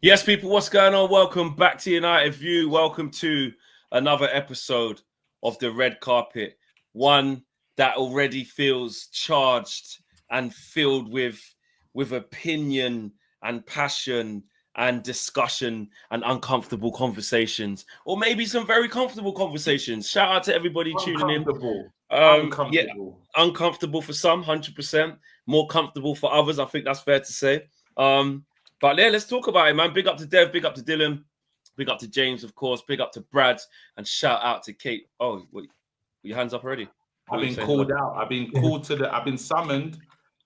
Yes, people, what's going on? Welcome back to United View. Welcome to another episode of the Red Carpet. One that already feels charged and filled with opinion and passion and discussion and uncomfortable conversations, or maybe some very comfortable conversations. Shout out to everybody tuning in. Uncomfortable. Uncomfortable for some, 100%. More comfortable for others. I think that's fair to say. But yeah, let's talk about it, man. Big up to Dev, big up to Dylan, big up to James, of course, big up to Brad, and shout out to Kate. Oh, wait, your hands up already? I've been called out. I've been called I've been summoned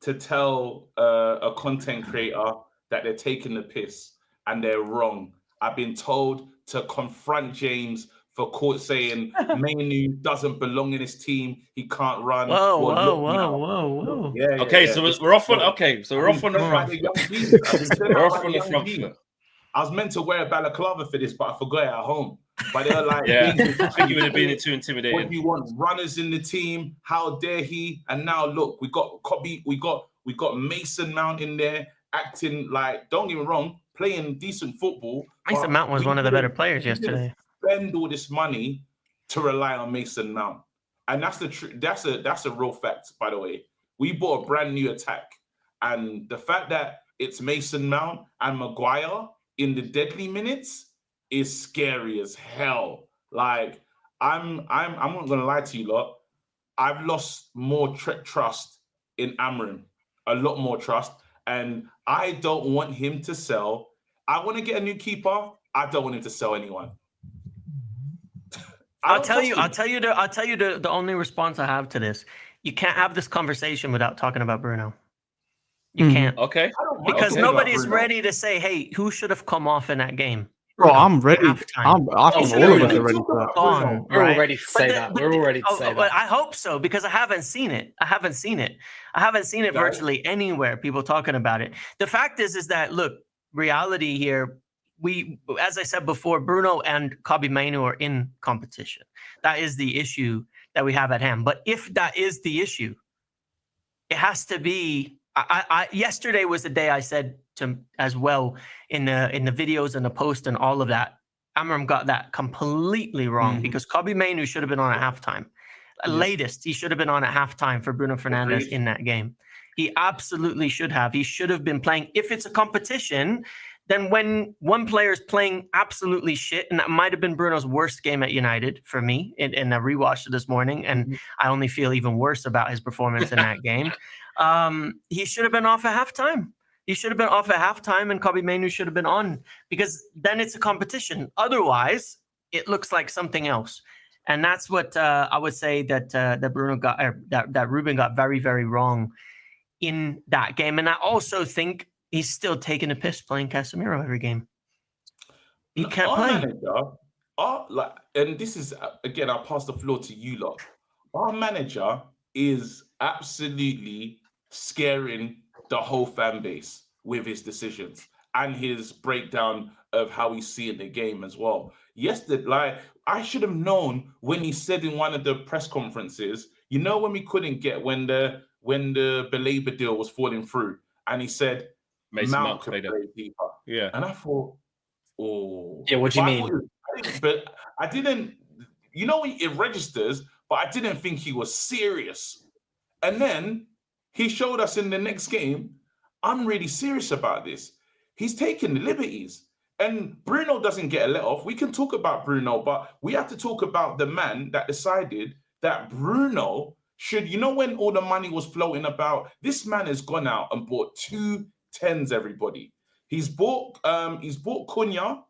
to tell a content creator that they're taking the piss and they're wrong. I've been told to confront James for saying Mainoo doesn't belong in his team. He can't run. Whoa. Yeah. Okay, so we're off on. Okay, so we're off on the front. We're off on the front foot. I was meant to wear a balaclava for this, but I forgot it at home. But they were like, yeah, I think you would have been too intimidating. What do you want? Runners in the team? How dare he? And now look, we got Kobe, we got Mason Mount in there acting like, don't get me wrong, playing decent football. Mason Mount was one of the better players yesterday. Spend all this money to rely on Mason Mount, and that's the truth. That's a real fact, by the way. We bought a brand new attack, and the fact that it's Mason Mount and Maguire in the deadly minutes is scary as hell. Like I'm not gonna lie to you lot. I've lost more trust in Amorim, a lot more trust, and I don't want him to sell. I want to get a new keeper. I don't want him to sell anyone. I'll tell you the only response I have to this. You can't have this conversation without talking about Bruno. You can't. Okay. Because nobody's ready to say, hey, who should have come off in that game? Bro, I'm ready. I think all of us are ready for that. We're all ready to say that. We're all ready to say that. But I hope so, because I haven't seen it. I haven't seen it virtually anywhere, people talking about it. The fact is that, look, reality here, as I said before, Bruno and Mainoo are in competition. That is the issue that we have at hand. But if that is the issue, it has to be. Yesterday was the day I said to as well in the videos and the post and all of that. Amorim got that completely wrong because Mainoo should have been on at halftime. Latest, he should have been on at halftime for Bruno Fernandes in that game. He absolutely should have. He should have been playing. If it's a competition, then when one player is playing absolutely shit, and that might have been Bruno's worst game at United for me, and I rewatched it this morning, and I only feel even worse about his performance in that game. He should have been off at halftime. He should have been off at halftime, and Mainoo should have been on, because then it's a competition. Otherwise, it looks like something else. And that's what I would say that Bruno got, that Ruben got very, very wrong in that game. And I also think he's still taking a piss playing Casemiro every game. He can't play. Manager, and this is, again, I'll pass the floor to you lot. Our manager is absolutely scaring the whole fan base with his decisions and his breakdown of how he's seeing the game as well. Yesterday, I should have known when he said in one of the press conferences, when we couldn't get when the Belabor deal was falling through, and he said Mount could play deeper. Yeah. And I thought, oh. Yeah, what do you mean? But I didn't, it registers, but I didn't think he was serious. And then he showed us in the next game, I'm really serious about this. He's taking the liberties. And Bruno doesn't get a let off. We can talk about Bruno, but we have to talk about the man that decided that Bruno should, when all the money was floating about, this man has gone out and bought 2 10s, everybody. He's bought Cunha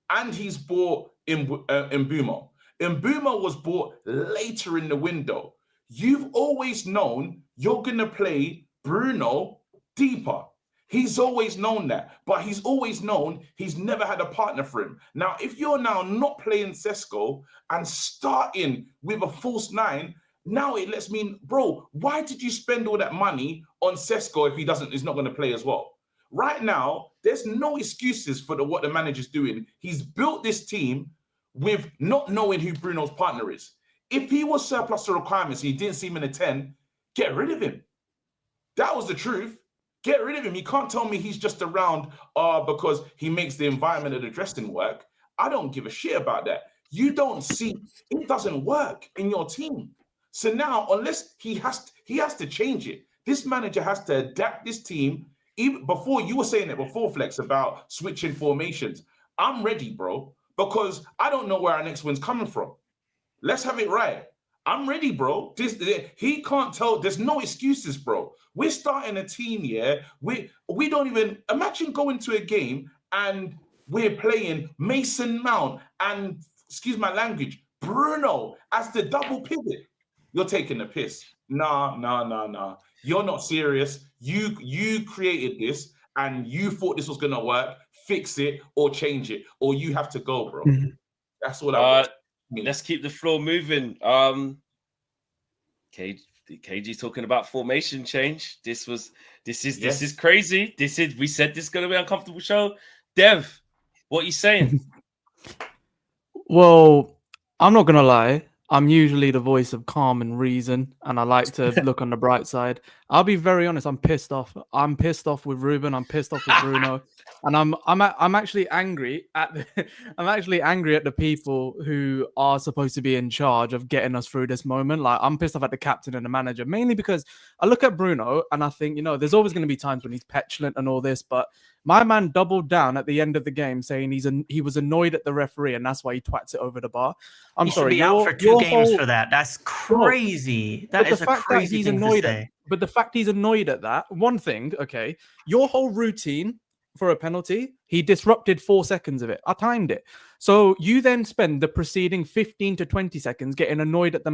and he's bought Mbeumo. Mbeumo was bought later in the window. You've always known you're going to play Bruno deeper. He's always known that, but he's always known he's never had a partner for him. Now, if you're now not playing Sesko and starting with a false 9, now it lets me, bro, why did you spend all that money on Sesko if he's not going to play as well? Right now, there's no excuses for what the manager's doing. He's built this team with not knowing who Bruno's partner is. If he was surplus to requirements and you didn't see him in a 10, get rid of him. That was the truth. Get rid of him. You can't tell me he's just around because he makes the environment of the dressing work. I don't give a shit about that. You don't see it doesn't work in your team. So now, unless he has to change it. This manager has to adapt this team. Even before you were saying it before, Flex, about switching formations. I'm ready, bro, because I don't know where our next win's coming from. Let's have it right. I'm ready, bro. He can't tell. There's no excuses, bro. We're starting a team, yeah. We don't even imagine going to a game and we're playing Mason Mount and, excuse my language, Bruno as the double pivot. You're taking the piss. Nah. You're not serious. You created this and you thought this was gonna work. Fix it or change it, or you have to go, bro. That's what I want. Let's keep the floor moving. KG's talking about formation change. This is crazy. We said this is gonna be an uncomfortable show. Dev, what are you saying? Well, I'm not gonna lie. I'm usually the voice of calm and reason, and I like to look on the bright side. I'll be very honest. I'm pissed off. I'm pissed off with Ruben. I'm pissed off with Bruno, and I'm actually angry at the people who are supposed to be in charge of getting us through this moment. Like, I'm pissed off at the captain and the manager, mainly because I look at Bruno and I think, there's always going to be times when he's petulant and all this, but my man doubled down at the end of the game saying he was annoyed at the referee and that's why he twats it over the bar. I'm sorry. He should be out for 2 games for that. That's crazy. That is a crazy thing to say. But the fact he's annoyed at that, one thing, okay, your whole routine for a penalty, he disrupted 4 seconds of it. I timed it. So you then spend the preceding 15 to 20 seconds getting annoyed at the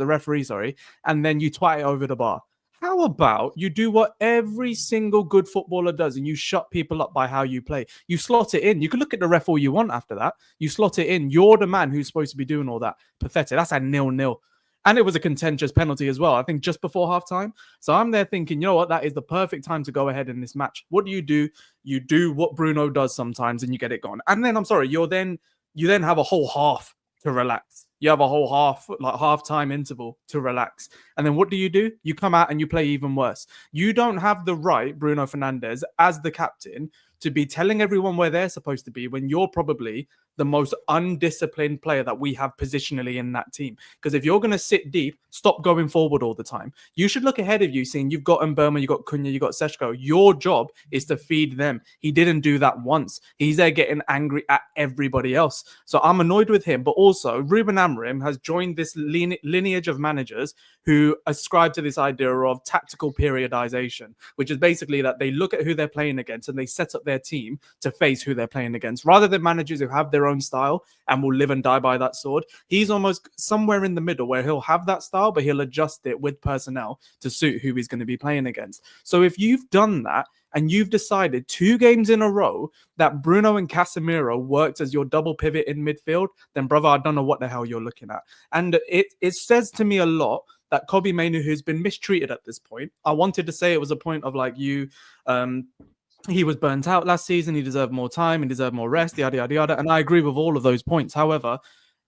referee, and then you twat it over the bar. How about you do what every single good footballer does and you shut people up by how you play? You slot it in. You can look at the ref all you want after that. You slot it in. You're the man who's supposed to be doing all that. Pathetic. That's a 0-0. And it was a contentious penalty as well, I think just before halftime. So I'm there thinking, you know what? That is the perfect time to go ahead in this match. What do? You do what Bruno does sometimes and you get it gone. And then, I'm sorry, you then have a whole half to relax. You have a whole half-time interval to relax. And then what do? You come out and you play even worse. You don't have the right, Bruno Fernandes, as the captain, to be telling everyone where they're supposed to be when you're probably the most undisciplined player that we have positionally in that team. Because if you're going to sit deep, stop going forward all the time. You should look ahead of you, seeing you've got Mberma, you've got Cunha, you've got Seshko. Your job is to feed them. He didn't do that once. He's there getting angry at everybody else. So I'm annoyed with him. But also, Ruben Amorim has joined this lineage of managers who ascribe to this idea of tactical periodization, which is basically that they look at who they're playing against and they set up their team to face who they're playing against, rather than managers who have their own style and will live and die by that sword. He's almost somewhere in the middle where he'll have that style, but he'll adjust it with personnel to suit who he's going to be playing against. So if you've done that and you've decided 2 games in a row that Bruno and Casemiro worked as your double pivot in midfield, then brother, I don't know what the hell you're looking at. And it says to me a lot that Kobbie Mainoo, who's been mistreated at this point, I wanted to say it was a point of like he was burnt out last season. He deserved more time. He deserved more rest, yada, yada, yada. And I agree with all of those points. However,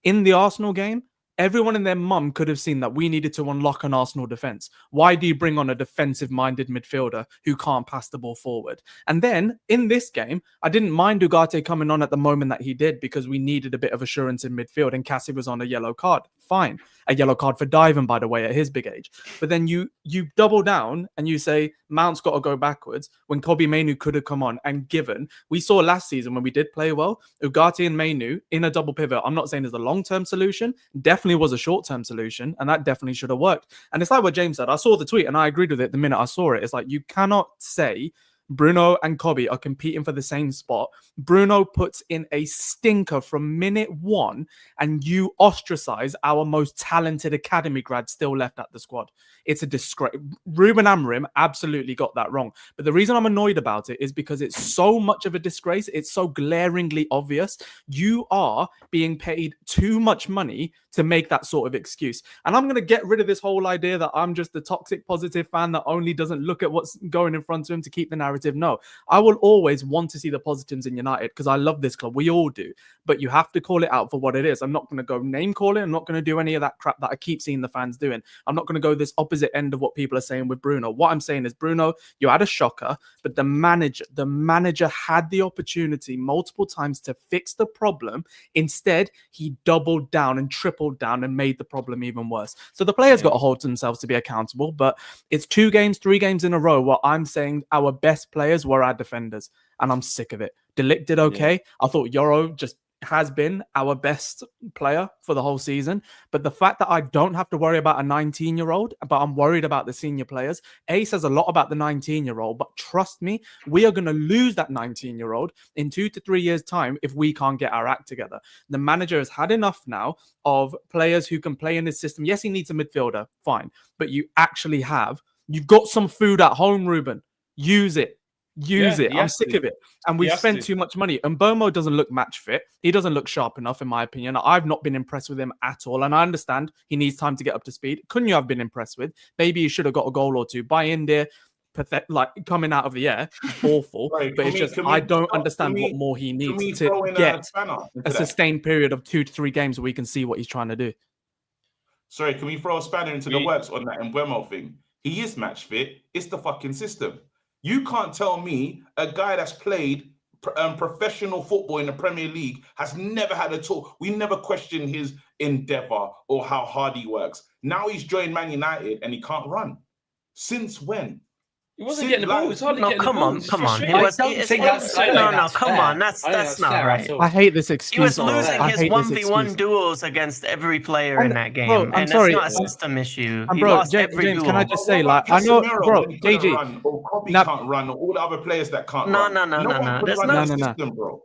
in the Arsenal game, everyone and their mum could have seen that we needed to unlock an Arsenal defense. Why do you bring on a defensive-minded midfielder who can't pass the ball forward? And then, in this game, I didn't mind Ugarte coming on at the moment that he did because we needed a bit of assurance in midfield and Cassie was on a yellow card. Fine. A yellow card for diving, by the way, at his big age. But then you double down and you say Mount's got to go backwards when Kobbie Mainoo could have come on and given. We saw last season when we did play well, Ugarte and Mainoo in a double pivot. I'm not saying it's a long-term solution. Definitely was a short-term solution, and that definitely should have worked. And it's like what James said. I saw the tweet and I agreed with it the minute I saw it. It's like you cannot say Bruno and Kobbie are competing for the same spot. Bruno puts in a stinker from minute 1 and you ostracize our most talented academy grad still left at the squad. It's a disgrace. Ruben Amorim absolutely got that wrong. But the reason I'm annoyed about it is because it's so much of a disgrace. It's so glaringly obvious. You are being paid too much money to make that sort of excuse. And I'm going to get rid of this whole idea that I'm just the toxic positive fan that only doesn't look at what's going in front of him to keep the narrative positive? No. I will always want to see the positives in United because I love this club. We all do. But you have to call it out for what it is. I'm not going to go name calling. I'm not going to do any of that crap that I keep seeing the fans doing. I'm not going to go this opposite end of what people are saying with Bruno. What I'm saying is, Bruno, you had a shocker, but the manager had the opportunity multiple times to fix the problem. Instead, he doubled down and tripled down and made the problem even worse. So the players got to hold themselves to be accountable, but it's 3 games in a row where I'm saying our best players were our defenders, and I'm sick of it. De Ligt did okay. Yeah. I thought Yoro just has been our best player for the whole season, but the fact that I don't have to worry about a 19-year-old, but I'm worried about the senior players, says a lot about the 19-year-old, but trust me, we are going to lose that 19-year-old in 2 to 3 years' time if we can't get our act together. The manager has had enough now of players who can play in his system. Yes, he needs a midfielder, fine, but you've got some food at home, Ruben. Use it. I'm sick of it. And we've spent too much money. And Bomo doesn't look match fit. He doesn't look sharp enough, in my opinion. I've not been impressed with him at all. And I understand he needs time to get up to speed. Couldn't you have been impressed with? Maybe he should have got a goal or two. By India, pathetic, like coming out of the air, awful. But it's just, I don't understand what more he needs to get a sustained period of 2 to 3 games where we can see what he's trying to do. Sorry, can we throw a spanner into the works on that Mbeumo thing? He is match fit. It's the fucking system. You can't tell me a guy that's played professional football in the Premier League has never had a talk. We never questioned his endeavour or how hard he works. Now he's joined Man United and he can't run. Since when? He wasn't getting the ball. It's hardly getting the ball. Come on. That's not right. I hate this excuse. He was losing his 1v1 duels against every player in that game. Bro, and sorry. That's not a system issue. And bro, James, can I just say, like, I know, bro, KG. Or Kobe can't run, or all the other players that can't run. No. There's no system, bro.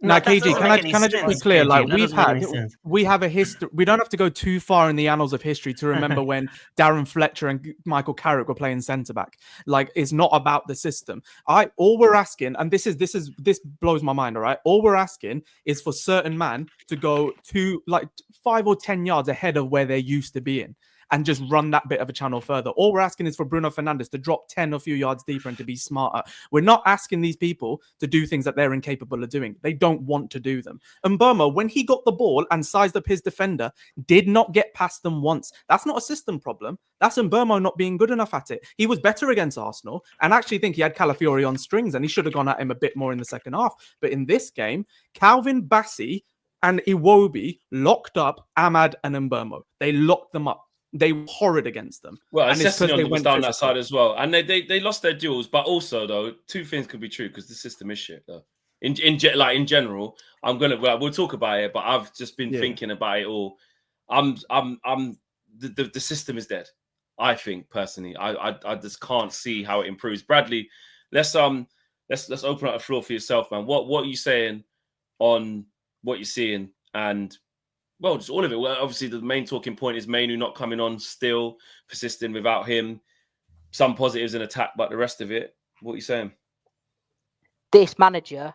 Now, KG, can I just be clear? Like, we have a history. We don't have to go too far in the annals of history to remember when Darren Fletcher and Michael Carrick were playing centre back. Like, it's not about the system. All we're asking, and this blows my mind. All right, all we're asking is for certain man to go to like 5 or 10 yards ahead of where they're used to being, and just run that bit of a channel further. All we're asking is for Bruno Fernandes to drop 10 or few yards deeper and to be smarter. We're not asking these people to do things that they're incapable of doing. They don't want to do them. And Mbeumo, when he got the ball and sized up his defender, did not get past them once. That's not a system problem. That's Mbeumo not being good enough at it. He was better against Arsenal, and I actually think he had Calafiori on strings, and he should have gone at him a bit more in the second half. But in this game, Calvin Bassey and Iwobi locked up Ahmad and Mbeumo. They locked them up. They were horrid against them. Well, and Sessegnon was down that side as well. And they lost their duels. But also, though, 2 things could be true because the system is shit, though. In general, we'll talk about it, but I've just been thinking about it all. The system is dead. I think personally, I just can't see how it improves. Bradley, let's open up the floor for yourself, man. What are you saying on what you're seeing? And well, just all of it. Well, obviously, the main talking point is Mainoo not coming on, still persisting without him. Some positives in attack, but the rest of it, what are you saying? This manager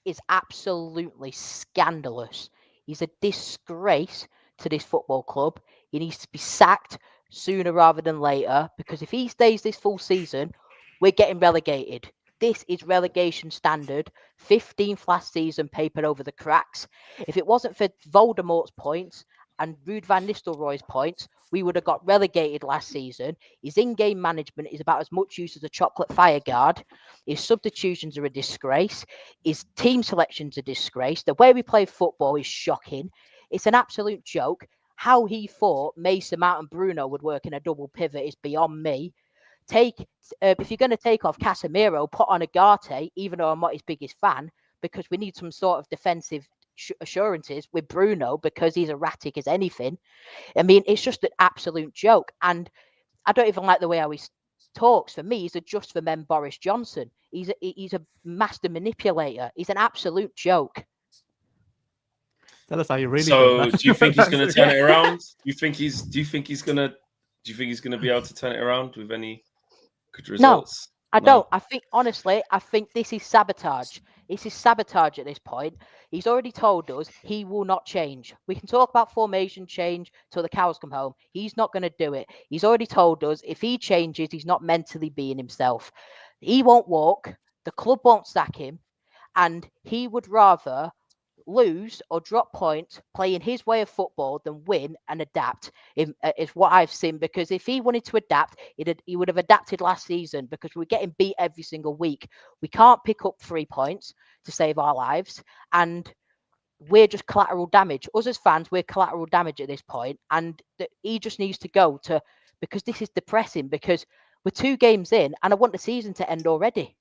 is absolutely scandalous. He's a disgrace to this football club. He needs to be sacked sooner rather than later, because if he stays this full season, we're getting relegated. This is relegation standard. 15th last season, papered over the cracks. If it wasn't for Voldemort's points and Ruud van Nistelrooy's points, we would have got relegated last season. His in-game management is about as much use as a chocolate fire guard. His substitutions are a disgrace. His team selection's a disgrace. The way we play football is shocking. It's an absolute joke. How he thought Mason Mount and Bruno would work in a double pivot is beyond me. If you're going to take off Casemiro, put on Agate, even though I'm not his biggest fan, because we need some sort of defensive assurances with Bruno because he's erratic as anything. I mean, it's just an absolute joke. And I don't even like the way how he talks. For me, he's a just for men Boris Johnson. He's a master manipulator. He's an absolute joke. Tell us how you really. So, do you think he's going to turn it around? Do you think he's going to be able to turn it around with any good results? No, I don't. I think this is sabotage. This is sabotage at this point. He's already told us he will not change. We can talk about formation change till the cows come home. He's not going to do it. He's already told us if he changes, he's not mentally being himself. He won't walk. The club won't sack him. And he would rather lose or drop points playing his way of football than win and adapt is what I've seen. Because if he wanted to adapt, he would have adapted last season, because we're getting beat every single week. We can't pick up 3 points to save our lives, and we're just collateral damage. Us as fans, we're collateral damage at this point, and he just needs to go because this is depressing, because we're 2 games in and I want the season to end already.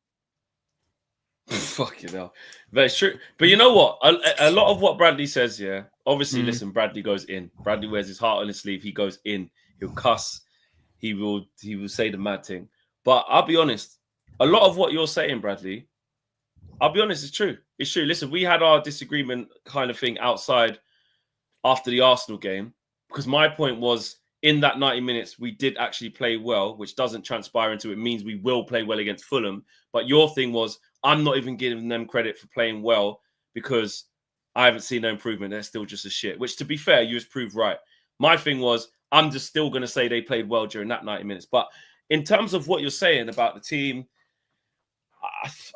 Fucking hell. But it's true. But you know what? A lot of what Bradley says, yeah. Obviously, listen, Bradley goes in. Bradley wears his heart on his sleeve. He goes in. He'll cuss. He will say the mad thing. But I'll be honest. A lot of what you're saying, Bradley, I'll be honest, it's true. It's true. Listen, we had our disagreement kind of thing outside after the Arsenal game, because my point was, in that 90 minutes, we did actually play well, which doesn't transpire into it means we will play well against Fulham. But your thing was, I'm not even giving them credit for playing well because I haven't seen no improvement. They're still just as shit, which, to be fair, you just proved right. My thing was, I'm just still going to say they played well during that 90 minutes. But in terms of what you're saying about the team,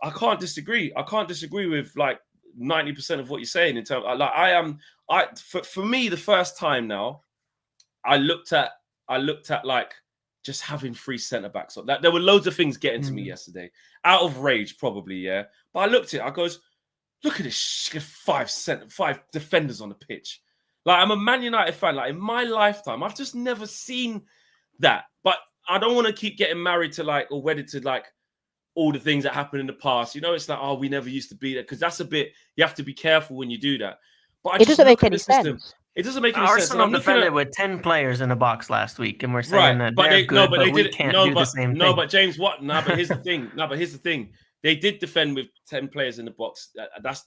I can't disagree. I can't disagree with like 90% of what you're saying. In terms, for me, the first time now, I looked at like just having 3 centre backs. So that there were loads of things getting to me yesterday, out of rage probably, yeah. But I looked at it, I goes, look at this, 5 defenders on the pitch. Like, I'm a Man United fan. Like, in my lifetime, I've just never seen that. But I don't want to keep getting married to like, or wedded to like all the things that happened in the past. You know, it's like, oh, we never used to be there, because that's a bit. You have to be careful when you do that. But it doesn't make any sense. It doesn't make any sense. Arsenal defended with 10 players in the box last week, and we're saying that but they're good, but we can't do the same thing. No, but James, what? No, but here's the thing. Here's the thing. They did defend with 10 players in the box.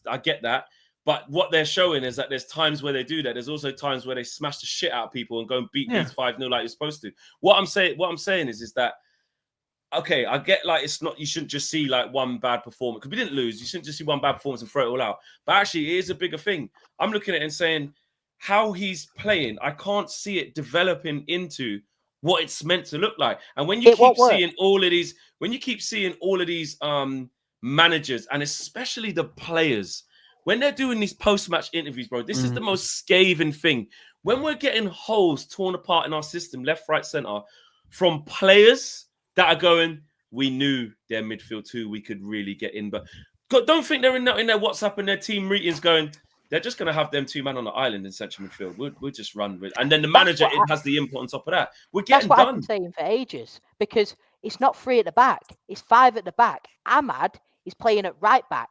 I get that. But what they're showing is that there's times where they do that. There's also times where they smash the shit out of people and go and beat these 5-0 like you're supposed to. What I'm saying is that, okay, I get like it's not, you shouldn't just see like one bad performance, because we didn't lose. You shouldn't just see one bad performance and throw it all out. But actually, it is a bigger thing. I'm looking at it and saying, how he's playing, I can't see it developing into what it's meant to look like. And when you keep seeing all of these, managers, and especially the players, when they're doing these post-match interviews, bro, this is the most scathing thing. When we're getting holes torn apart in our system, left, right, center, from players that are going, we knew their midfield too, we could really get in. But don't think they're in their WhatsApp and their team meetings going, they're just going to have them 2 men on the island in central midfield. We'll just run with, and then the manager has the input on top of that. We're getting done. That's what I've been saying for ages, because it's not 3 at the back, it's 5 at the back. Ahmad is playing at right back.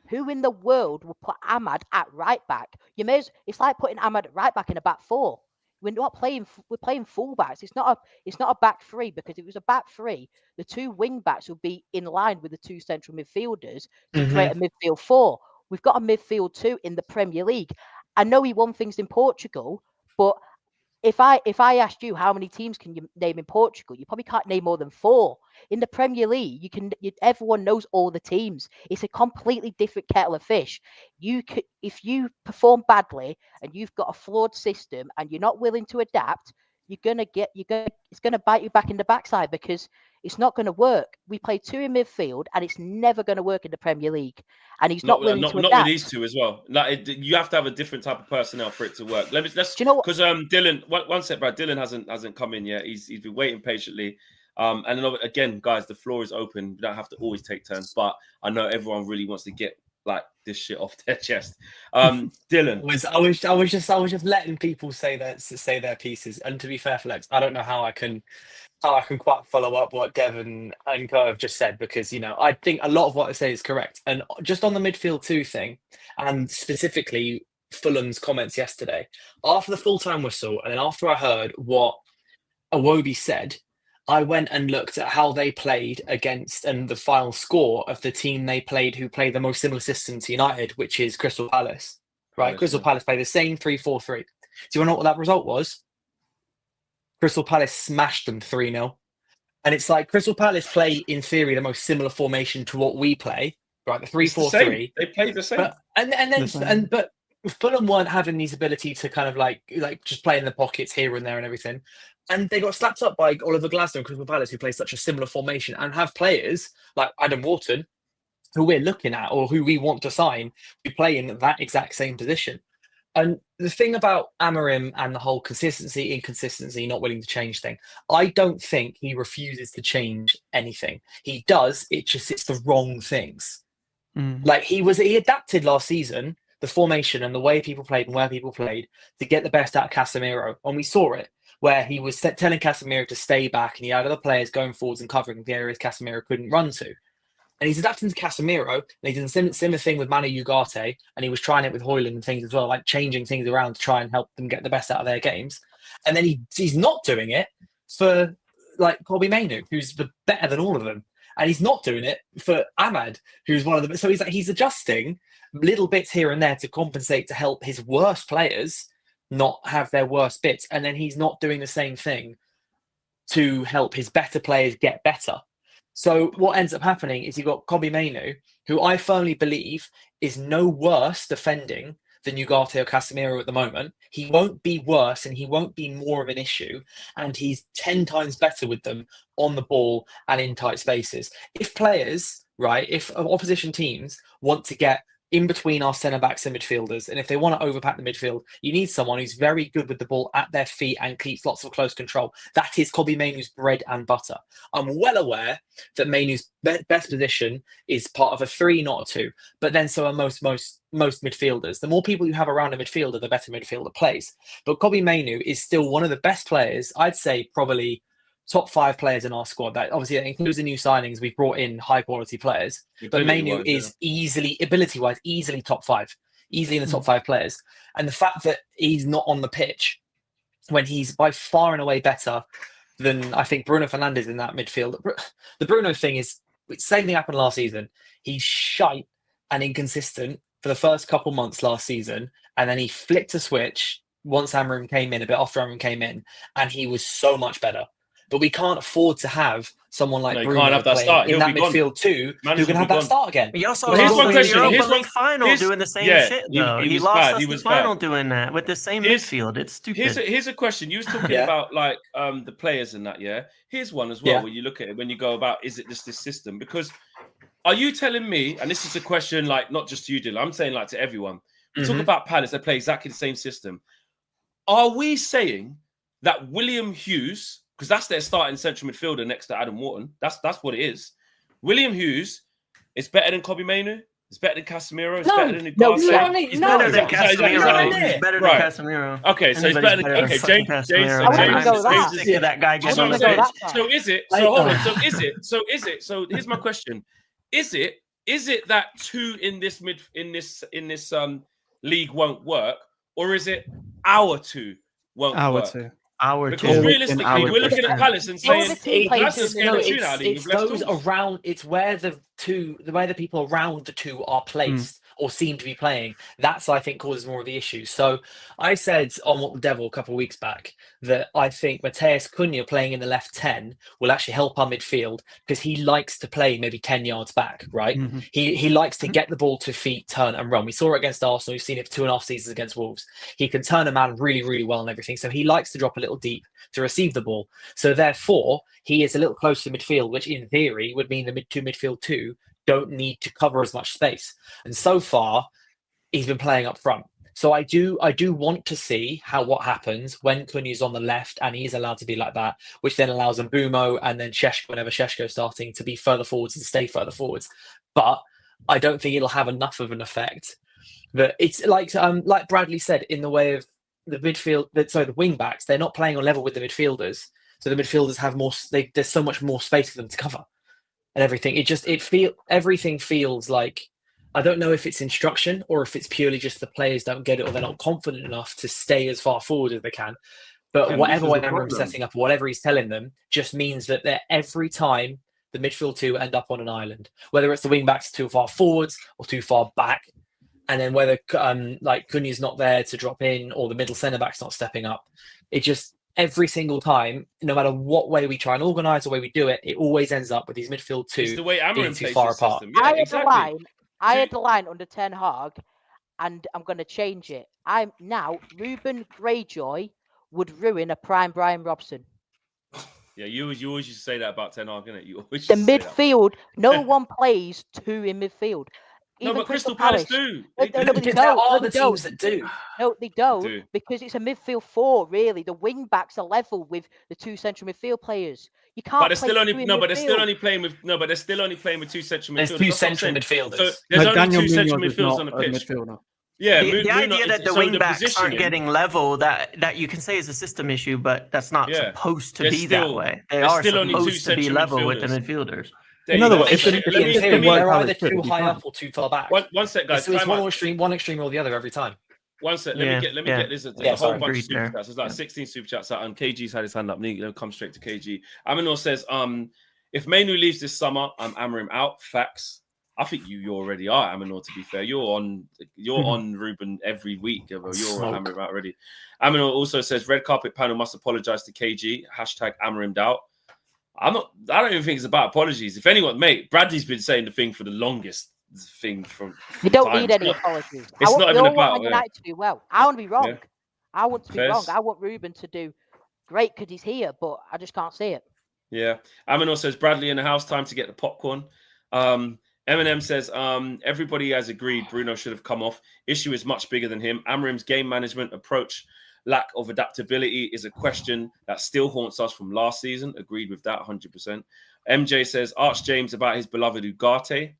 Who in the world will put Ahmad at right back? It's like putting Ahmad at right back in a back 4. We're playing fullbacks. It's not a back 3, because if it was a back 3, the 2 wing backs would be in line with the 2 central midfielders to create a midfield 4. We've got a midfield 2 in the Premier League. I know he won things in Portugal, but if I asked you how many teams can you name in Portugal, you probably can't name more than 4. In the Premier League, everyone knows all the teams. It's a completely different kettle of fish. If you perform badly and you've got a flawed system and you're not willing to adapt, it's gonna bite you back in the backside, because it's not going to work. We play 2 in midfield, and it's never going to work in the Premier League. And he's not willing to adapt. Not with these 2 as well. Like, you have to have a different type of personnel for it to work. Let's. Do you know what? Because Dylan, one sec, Brad. Dylan hasn't come in yet. He's been waiting patiently. And then again, guys, the floor is open. We don't have to always take turns, but I know everyone really wants to get like this shit off their chest. Dylan, I was just letting people say their pieces. And to be fair, Flex, I don't know how I can quite follow up what Devon and Co have just said, because, you know, I think a lot of what I say is correct. And just on the midfield 2 thing, and specifically Fulham's comments yesterday, after the full-time whistle, and then after I heard what Iwobi said, I went and looked at how they played against, and the final score of the team they played, who played the most similar system to United, which is Crystal Palace. Right? Crystal Palace played the same 3-4-3. Do you want to know what that result was? Crystal Palace smashed them 3-0. And it's like Crystal Palace play, in theory, the most similar formation to what we play, right? The 3-4-3. They played the same. But Fulham weren't having these ability to kind of like just play in the pockets here and there and everything. And they got slapped up by Oliver Glasner and Crystal Palace, who play such a similar formation, and have players like Adam Wharton, who we're looking at or who we want to sign, who play in that exact same position. And the thing about Amorim and the whole consistency, inconsistency, not willing to change thing, I don't think he refuses to change anything. He does, it's the wrong things. Like he adapted last season, the formation and the way people played and where people played to get the best out of Casemiro. And we saw it, where he was telling Casemiro to stay back and he had other players going forwards and covering the areas Casemiro couldn't run to. And he's adapting to Casemiro, and he did the similar thing with Mainoo Ugarte, and he was trying it with Højlund and things as well, like changing things around to try and help them get the best out of their games. And then he's not doing it for like Kobbie Mainoo, who's better than all of them. And he's not doing it for Ahmad, who's one of them. So he's adjusting little bits here and there to compensate to help his worst players not have their worst bits. And then he's not doing the same thing to help his better players get better. So what ends up happening is you've got Kobbie Mainoo, who I firmly believe is no worse defending than Ugarte or Casemiro at the moment. He won't be worse and he won't be more of an issue. And he's 10 times better with them on the ball and in tight spaces. If players, right, if opposition teams want to get in between our centre-backs and midfielders, and if they want to overpack the midfield, you need someone who's very good with the ball at their feet and keeps lots of close control. That is Kobbie Mainoo's bread and butter. I'm well aware that Mainoo's best position is part of a 3, not a 2, but then so are most midfielders. The more people you have around a midfielder, the better midfielder plays. But Kobbie Mainoo is still one of the best players, I'd say probably top 5 players in our squad. That obviously includes the new signings. We've brought in high quality players, but Mainoo is easily, ability wise, easily top 5, easily in the top 5 players. And the fact that he's not on the pitch when he's by far and away better than I think Bruno Fernandes in that midfield. The Bruno thing is, same thing happened last season. He's shite and inconsistent for the first couple months last season, and then he flicked a switch once Amorim came in, a bit after Amorim came in, and he was so much better. But we can't afford to have someone like Bruno in that midfield too, who can have that start again. He also lost the Europa League final doing the same shit, though. He lost us the final doing that with the same midfield. It's stupid. Here's a question. You was talking about like the players and that, yeah? Here's one as well when you look at it, when you go about, is it just this system? Because are you telling me, and this is a question like not just to you, Dylan, I'm saying like to everyone, we talk about Palace, they play exactly the same system. Are we saying that William Hughes, because that's their starting central midfielder next to Adam Wharton. That's what it is. William Hughes is better than Kobbie Mainoo. It's better than Casemiro. It's better than Ugarte. He's better than Casemiro. He's better than Casemiro. Okay, so he's better than James. That guy gets on the pitch. So is it? So hold on. So is it? So here's my question: Is it that 2 in this league won't work, or is it our 2 won't work? Because realistically, we're looking at Palace and saying it's those around. It's where the people around the 2 are placed or seem to be playing. That's, I think, causes more of the issues. So I said on What the Devil a couple of weeks back that I think Matheus Cunha playing in the left 10 will actually help our midfield because he likes to play maybe 10 yards back, right? He likes to get the ball to feet, turn and run. We saw it against Arsenal. We've seen it for 2.5 seasons against Wolves. He can turn a man really, really well and everything. So he likes to drop a little deep to receive the ball. So therefore, he is a little closer to midfield, which in theory would mean the midfield 2 don't need to cover as much space. And so far, he's been playing up front. So I do want to see what happens when Cunha's on the left and he's allowed to be like that, which then allows Mbumo and then Šeško, whenever Šeško's starting, to be further forwards and stay further forwards. But I don't think it'll have enough of an effect. But it's like Bradley said, in the way of the midfield, the wing backs, they're not playing on level with the midfielders. So the midfielders have more. There's so much more space for them to cover, and everything. Everything feels like, I don't know if it's instruction or if it's purely just the players don't get it or they're not confident enough to stay as far forward as they can. But whatever way Amorim's setting up, whatever he's telling them, just means that every time the midfield 2 end up on an island, whether it's the wing backs too far forwards or too far back. And then whether Cunha's not there to drop in or the middle centre-back's not stepping up, it just, every single time, no matter what way we try and organise, the way we do it, it always ends up with these midfield 2 being too far apart. Yeah, I had the line under Ten Hag, and I'm going to change it. Ruben Greyjoy would ruin a prime Brian Robson. Yeah, you always used to say that about Ten Hag, innit? You always The used to say that. midfield, no one plays two in midfield. No, Even but Crystal Palace do. No, They no, do. but they Because there don't. are No, the they don't. teams that do. No, they don't, do. because it's a midfield four, really. The wing backs are level with the two central midfield players. You can't But they're play still only two in no, but they're still midfield. only playing with but they're still only playing with two central There's midfielders. two That's what I'm central saying. midfielders. So there's only Daniel two central Munoz is midfielders not on the a pitch. midfielder. Yeah, The idea that the so wing backs positioning- aren't getting level, that you can say is a system issue, but that's not Yeah. supposed to There's be still- that way. They there's are still only two supposed to be central level with the midfielders. midfielders. There In you other go. words, if Let the- me- if let me- the let me- work they're how either it should, too you high can't. up or too far back. one sec, guys. So it's Time one out. extreme or the other every time. One sec. Let me get this. There's Yeah, a whole sorry. bunch of Agreed super there. chats. There's like 16 super chats out, and KG's had his hand up. Let me come straight to KG. Aminor says, if Mainoo leaves this summer, I'm Amorim out. Facts. I think you already are Aminor. To be fair, you're on Ruben every week. You're on Amorim out already. Aminor also says red carpet panel must apologize to KG. Hashtag Amorim out. I don't even think it's about apologies. If anyone, mate, Bradley's been saying the thing for the longest thing from. You don't time. need any apologies. It's not even about. Man United to do well. I want to be wrong. Yeah. I want to be wrong. Fairs. I want Ruben to do great because he's here, but I just can't see it. Yeah. Aminor says Bradley in the house. Time to get the popcorn. Eminem says everybody has agreed Bruno should have come off. Issue is much bigger than him. Amorim's game management approach, lack of adaptability is a question that still haunts us from last season. Agreed with that 100%. MJ says Arch James about his beloved Ugarte.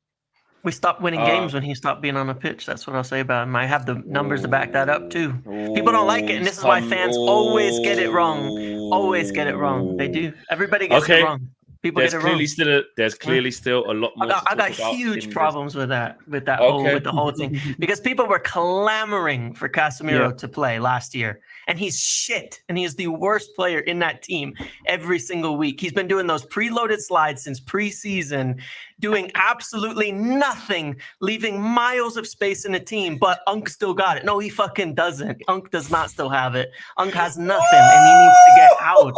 We stopped winning games when he stopped being on the pitch. That's what I'll say about him. I have the numbers to back that up too. People don't like it, and this is why fans always get it wrong. Always get it wrong. They do. Everybody gets it wrong. People There's get it clearly wrong. there's clearly still a lot more. I got huge problems with that the whole thing, because people were clamoring for Casemiro to play last year, and he's shit, and he is the worst player in that team every single week. He's been doing those preloaded slides since preseason, doing absolutely nothing, leaving miles of space in the team, but Unk still got it. No, he fucking doesn't. Unk does not still have it. Unk has nothing, and he needs to get out.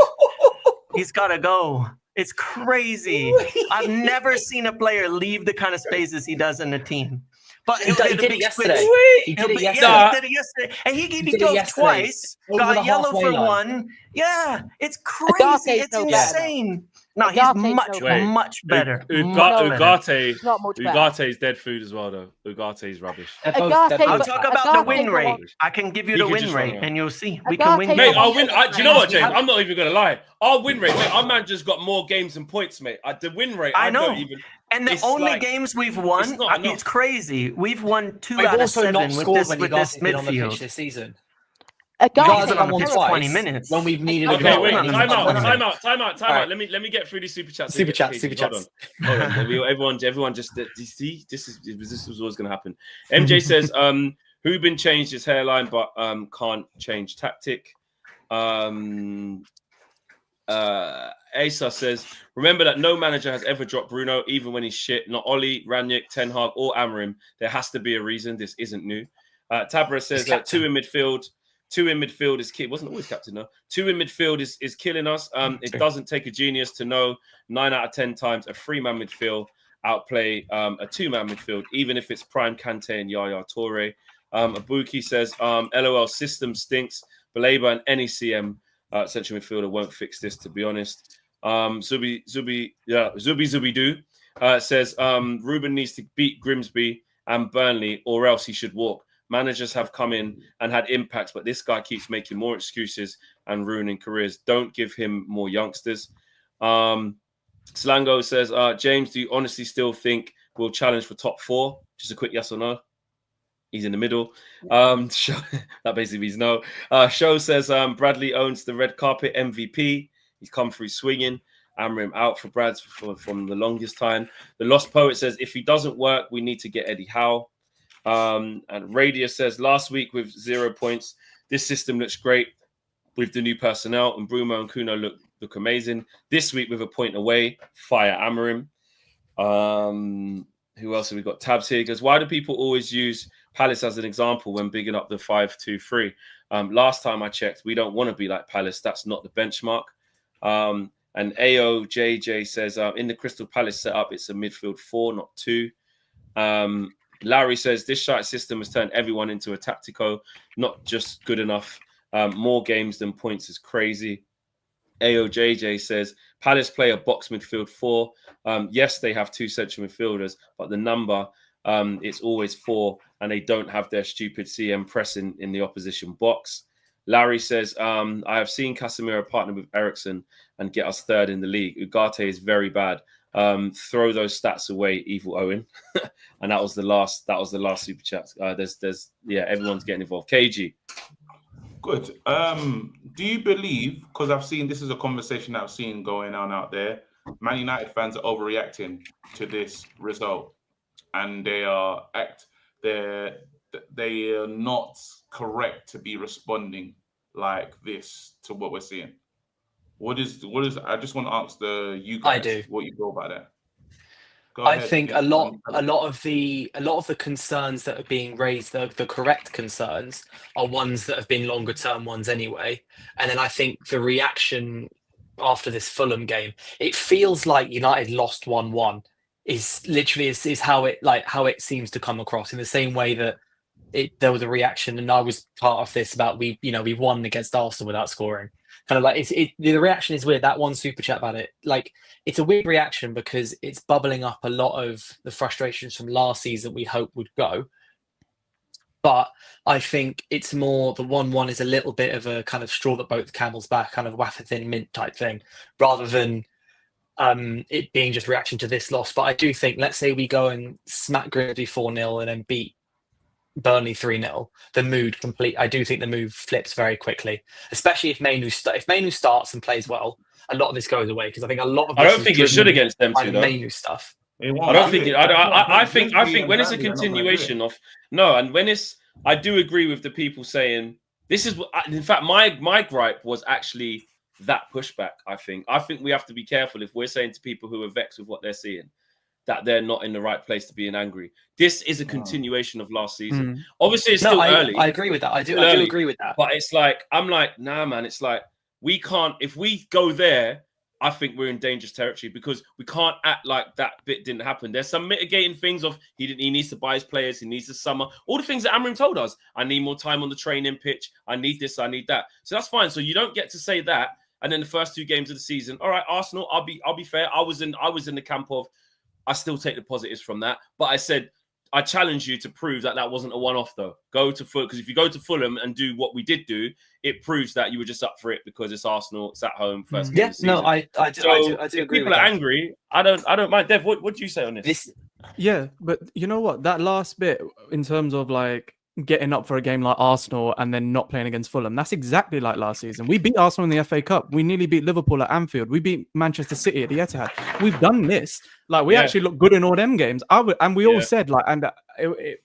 He's got to go. It's crazy. I've never seen a player leave the kind of spaces he does in the team. But He did it yesterday. He did it Yeah, yesterday. he did it yesterday. And he did it dove yesterday. twice, Over the got yellow halfway for line. one. Yeah, it's Ugarte's crazy. It's no better. insane. No, he's Ugarte's much, no better. much better. Much better. Ugarte Not much better. Ugarte's dead food as well, though. Ugarte's rubbish. I'll talk about the win rate. I can give you You the can win just rake, run and you'll see. We can win. Ugarte- Mate, games. I'll win. Do you know what, James? I'm not even gonna lie. Our win rate, mate. Our man just got more games and points, mate. The win rate, I know. don't even. And the It's only like- games we've won, it's not enough. it's crazy. We've won 2 We've out of also 7 not with scored this when with you guys this have been on the pitch midfield. this season. You guys Ugarte's are on the won pitch twice 20 minutes. when we've needed Okay, a goal. Wait, no, no, time no, out. All right. Let me get through these super chats. Super chats. Hold on. Everyone just see. This was always going to happen. MJ says, Hubin changed his hairline, but can't change tactic. Asa says, remember that no manager has ever dropped Bruno, even when he's shit. Not Oli, Ranić, Ten Hag, or Amorim. There has to be a reason. This isn't new. Tabra says that 2 in midfield. 2 in midfield is key. Wasn't always captain, no. 2 in midfield is killing us. It doesn't take a genius to know 9 out of 10 times a 3-man midfield outplay a 2-man midfield, even if it's Prime Kante and Yaya Toure. Abuki says, LOL system stinks. Baleba and any CM central midfielder won't fix this, to be honest. Zubi Doo says Ruben needs to beat Grimsby and Burnley, or else he should walk. Managers have come in and had impacts, but this guy keeps making more excuses and ruining careers. Don't give him more youngsters. Slango says, James, do you honestly still think we'll challenge for top 4? Just a quick yes or no. He's in the middle. That basically means no. Show says Bradley owns the red carpet MVP. He's come through swinging. Amorim out for Brads from the longest time. The Lost Poet says, if he doesn't work, we need to get Eddie Howe. And Radius says, last week with 0 points, this system looks great with the new personnel, and Bruno and Kuno look amazing. This week with a point away, fire Amorim. Who else have we got? Tabs here. He goes, why do people always use Palace as an example when bigging up the 5-2-3? Last time I checked, we don't want to be like Palace. That's not the benchmark. And AOJJ says, in the Crystal Palace setup, it's a midfield 4, not 2. Larry says, this shite system has turned everyone into a tactico, not just good enough. More games than points is crazy. AOJJ says Palace play a box midfield 4. Yes, they have 2 central midfielders, but the number it's always 4, and they don't have their stupid CM pressing in the opposition box. Larry says, I have seen Casemiro partner with Eriksen and get us 3rd in the league. Ugarte is very bad. Throw those stats away, Evil Owen. And that was the last super chat. There's everyone's getting involved. KG. Good. Do you believe, because I've seen this is a conversation that I've seen going on out there, Man United fans are overreacting to this result, and they are not correct to be responding like this to what we're seeing. What is? I just want to ask you guys what you feel about that. I think a lot of the concerns that are being raised, the correct concerns, are ones that have been longer term ones anyway. And then I think the reaction after this Fulham game, it feels like United lost 1-1 is literally is how it seems to come across, in the same way that there was a reaction, and I was part of this, about we won against Arsenal without scoring. Kind of like the reaction is weird. That one super chat about it, like, it's a weird reaction because it's bubbling up a lot of the frustrations from last season we hope would go. But I think it's more the 1-1 is a little bit of a kind of straw that broke the camel's back, kind of wafer thin mint type thing, rather than it being just reaction to this loss. But I do think, let's say we go and smack Grimsby 4-0 and then beat Burnley 3-0, I do think the mood flips very quickly, especially if Mainoo starts and plays well. A lot of this goes away, because I think a lot of this I don't think it should against them too, though. Mainoo stuff. I don't think it. I think when it's a continuation of and when it's, I do agree with the people saying this is. In fact, my gripe was actually that pushback. I think we have to be careful if we're saying to people who are vexed with what they're seeing that they're not in the right place to being angry. This is a continuation of last season. Obviously, it's still early. I agree with that. I do agree with that. But it's like, I'm like, nah, man. It's like, we can't. If we go there, I think we're in dangerous territory, because we can't act like that bit didn't happen. There's some mitigating things of he needs to buy his players. He needs the summer. All the things that Amorim told us. I need more time on the training pitch. I need this. I need that. So that's fine. So you don't get to say that. And then the first 2 games of the season, all right, Arsenal. I'll be fair. I was in the camp of, I still take the positives from that. But I said, I challenge you to prove that wasn't a one-off, though. Go to Fulham, because if you go to Fulham and do what we did do, it proves that you were just up for it because it's Arsenal, it's at home, first game of the season. No, I do agree. People are angry. I don't mind. Dev, what do you say on this? Yeah, but you know what? That last bit, in terms of like getting up for a game like Arsenal and then not playing against Fulham, that's exactly like last season. We beat Arsenal in the FA Cup. We nearly beat Liverpool at Anfield. We beat Manchester City at the Etihad. We've done this. Like, we actually look good in all them games. We all said, like, and it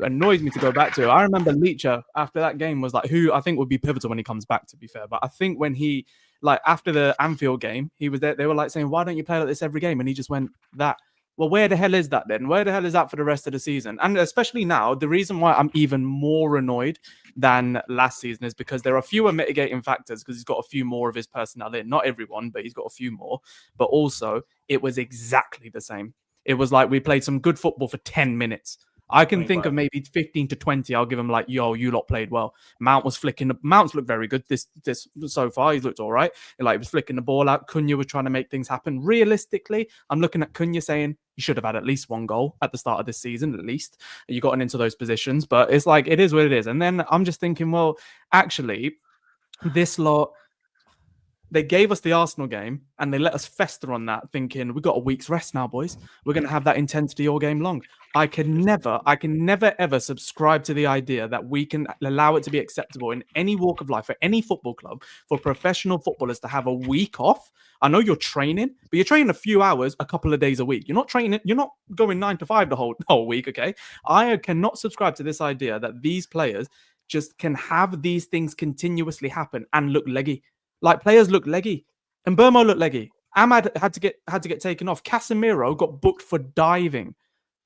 annoys me to go back to. I remember Leacher after that game was like, who I think would be pivotal when he comes back, to be fair. But I think when he, like, after the Anfield game, he was there. They were like saying, why don't you play like this every game? And he just went, that. Well, where the hell is that then? Where the hell is that for the rest of the season? And especially now, the reason why I'm even more annoyed than last season is because there are fewer mitigating factors, because he's got a few more of his personnel in. Not everyone, but he's got a few more. But also, it was exactly the same. It was like we played some good football for 10 minutes. I can think of maybe 15 to 20. I'll give him like, yo, you lot played well. Mount was flicking. Mount's looked very good this so far. He's looked all right. Like, he was flicking the ball out. Cunha was trying to make things happen. Realistically, I'm looking at Cunha saying you should have had at least 1 goal at the start of this season, at least. You gotten into those positions, but it's like, it is what it is. And then I'm just thinking, well, actually, this lot, they gave us the Arsenal game and they let us fester on that, thinking we got a week's rest now, boys. We're going to have that intensity all game long. I can never ever subscribe to the idea that we can allow it to be acceptable in any walk of life, for any football club, for professional footballers to have a week off. I know you're training, but you're training a few hours, a couple of days a week. You're not training. You're not going 9 to 5 the whole week. Okay. I cannot subscribe to this idea that these players just can have these things continuously happen and look leggy. Like, players look leggy, and Burmo looked leggy. Ahmad had to get taken off. Casemiro got booked for diving.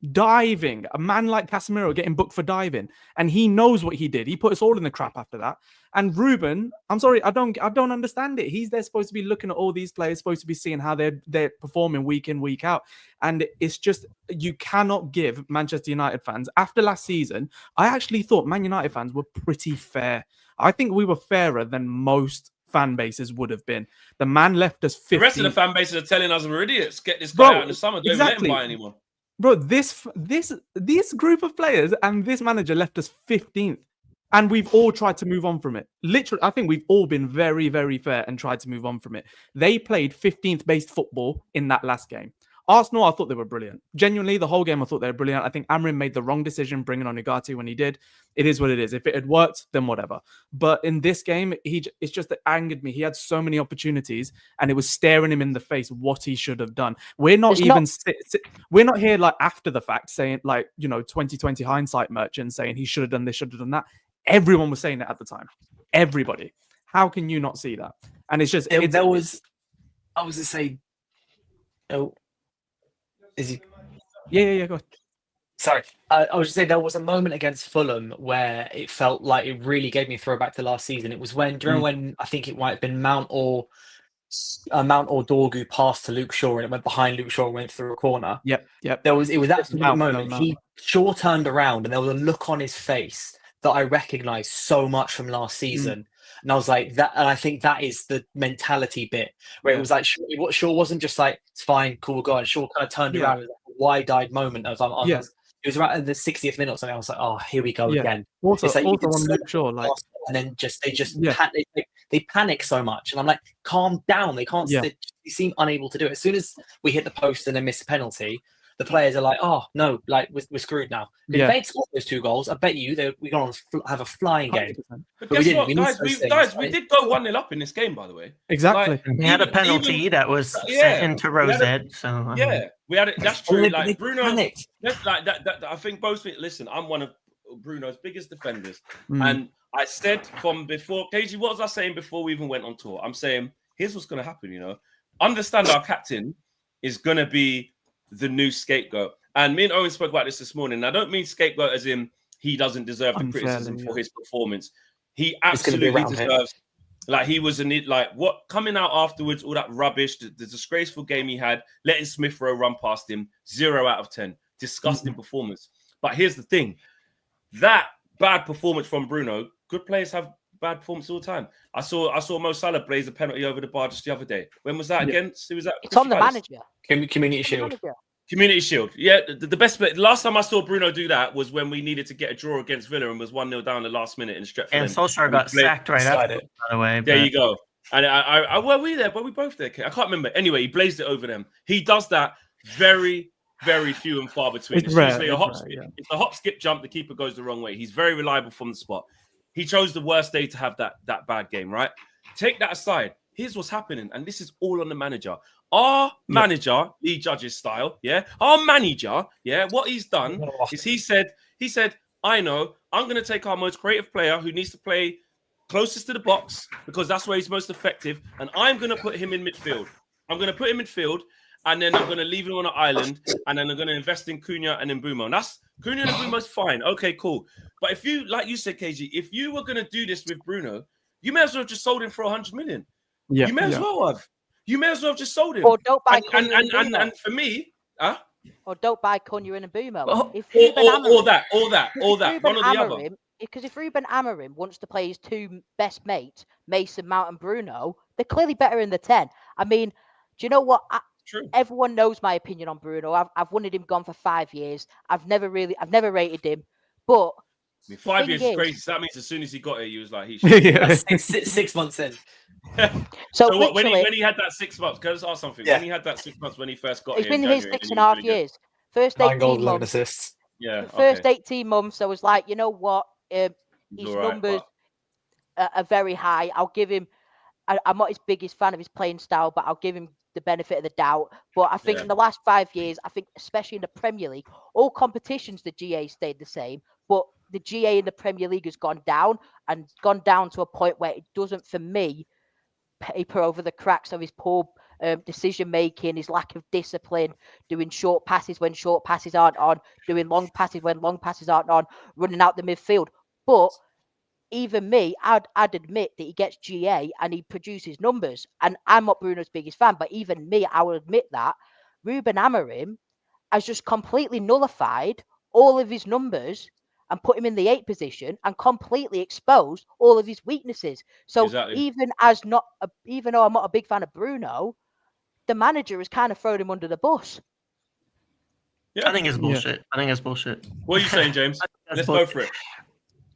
A man like Casemiro getting booked for diving, and he knows what he did. He put us all in the crap after that. And Ruben, I'm sorry, I don't understand it. He's there supposed to be looking at all these players, supposed to be seeing how they're performing week in, week out. And it's just, you cannot give Manchester United fans, after last season, I actually thought Man United fans were pretty fair. I think we were fairer than most fan bases would have been. The man left us 15th. The rest of the fan bases are telling us we're idiots. Get this guy out in the summer. Don't even let him buy anyone. Bro, this group of players and this manager left us 15th. And we've all tried to move on from it. Literally, I think we've all been very, very fair and tried to move on from it. They played 15th based football in that last game. Arsenal, I thought they were brilliant. Genuinely, the whole game, I thought they were brilliant. I think Amorim made the wrong decision bringing on Ugarte when he did. It is what it is. If it had worked, then whatever. But in this game, it's just that angered me. He had so many opportunities, and it was staring him in the face what he should have done. We're not we're not here like after the fact saying 2020 hindsight merchant saying he should have done this, should have done that. Everyone was saying it at the time. Everybody. How can you not see that? And it's just I was to say, oh. Is he? Yeah. Go ahead. Sorry, I was just saying there was a moment against Fulham where it felt like it really gave me a throwback to last season. It was when, when I think it might have been Mount or Dorgu passed to Luke Shaw and it went behind Luke Shaw and went through a corner. Yep. It was that moment. Shaw turned around and there was a look on his face that I recognised so much from last season. And I was like, that, and I think that is the mentality bit where it was like, Shaw wasn't just like, it's fine, cool, go on. Shaw kind of turned around with a wide-eyed moment. It was around in the 60th minute or something. I was like, oh, here we go again. Also, it's like, also on Luke Shaw, and then they panic so much. And I'm like, calm down. They can't, they seem unable to do it. As soon as we hit the post and then miss a penalty, the players are like, oh, no, like, we're screwed now. If they'd scored those 2 goals, I bet you we're going to have a flying game. But guess what, guys? We did go 1-0 up in this game, by the way. Exactly. We had a penalty that was sent into Rosette. So we had it. That's true. Like Bruno, panicked. like that. I think both. Listen, I'm one of Bruno's biggest defenders, and I said from before, KG, what was I saying before we even went on tour? I'm saying, here's what's going to happen. Understand our captain is going to be the new scapegoat. And me and Owen spoke about this morning. And I don't mean scapegoat as in he doesn't deserve the criticism for his performance. He absolutely deserves. Like he was what coming out afterwards, all that rubbish, the disgraceful game he had, letting Smith Rowe run past him, 0 out of 10, disgusting performance. But here's the thing: that bad performance from Bruno. Good players have bad performance all the time. I saw Mo Salah blaze a penalty over the bar just the other day. When was that against? It was that. It's on the manager. Community Shield. Community Shield. Yeah, the best play. Last time I saw Bruno do that was when we needed to get a draw against Villa and was 1-0 down the last minute in Stretford. And Solskjaer got sacked right after, by the way. There you go. And I were we there? Were we both there? I can't remember. Anyway, he blazed it over them. He does that very, very few and far between. It's usually a hop skip. It's a hop, skip, jump. The keeper goes the wrong way. He's very reliable from the spot. He chose the worst day to have that bad game, right? Take that aside. Here's what's happening, and this is all on the manager. Our manager, Lee Judge's style, our manager, what he's done is he said, I know, I'm going to take our most creative player who needs to play closest to the box because that's where he's most effective, and I'm going to put him in midfield. And then I'm going to leave him on an island, and then I'm going to invest in Cunha and Mbeumo. And that's Cunha and Mbeumo's fine. Okay, cool. But if you, like you said, KG, if you were going to do this with Bruno, you may as well have just sold him for 100 million. Yeah, you may as well have. You may as well have just sold him. Or don't buy Cunha and Mbeumo. And for me, or don't buy Cunha and Mbeumo. Or that. One or the other. Because if Ruben Amorim wants to play his 2 best mates, Mason Mount and Bruno, they're clearly better in the 10. I mean, do you know what? True. Everyone knows my opinion on Bruno. I've wanted him gone for 5 years. I've never rated him. But 5 years is crazy. So that means as soon as he got here, he was like, he should. 6 months in. So when he had that 6 months, can I just ask something? When he had that 6 months when he first got here, it's been his 6.5 years. First 18 months. Assists. Yeah. First 18 months, I was like, you know what? His numbers are very high. I'll give him. I'm not his biggest fan of his playing style, but I'll give him the benefit of the doubt. But I think in the last 5 years, I think especially in the Premier League, all competitions the GA stayed the same, but the GA in the Premier League has gone down to a point where it doesn't, for me, paper over the cracks of his poor decision making, his lack of discipline, doing short passes when short passes aren't on, doing long passes when long passes aren't on, running out the midfield. But even me, I'd admit that he gets GA and he produces numbers. And I'm not Bruno's biggest fan, but even me, I will admit that Ruben Amorim has just completely nullified all of his numbers and put him in the 8 position and completely exposed all of his weaknesses. So Exactly. even though I'm not a big fan of Bruno, the manager has kind of thrown him under the bus. Yeah. I think it's bullshit. I think it's bullshit. What are you saying, James? Let's go for it.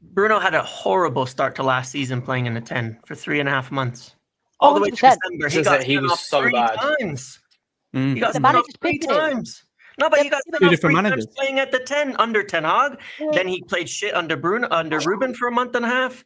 Bruno had a horrible start to last season playing in the 10 for 3.5 months. All the way to 100%. December. He got he sent was off so 3 bad. times. He got The sent off manager's 3 picked him. times. No, but he got sent Two off different 3 times managers. playing at the 10 under Ten Hag. Then he played shit under Ruben for a month and a half.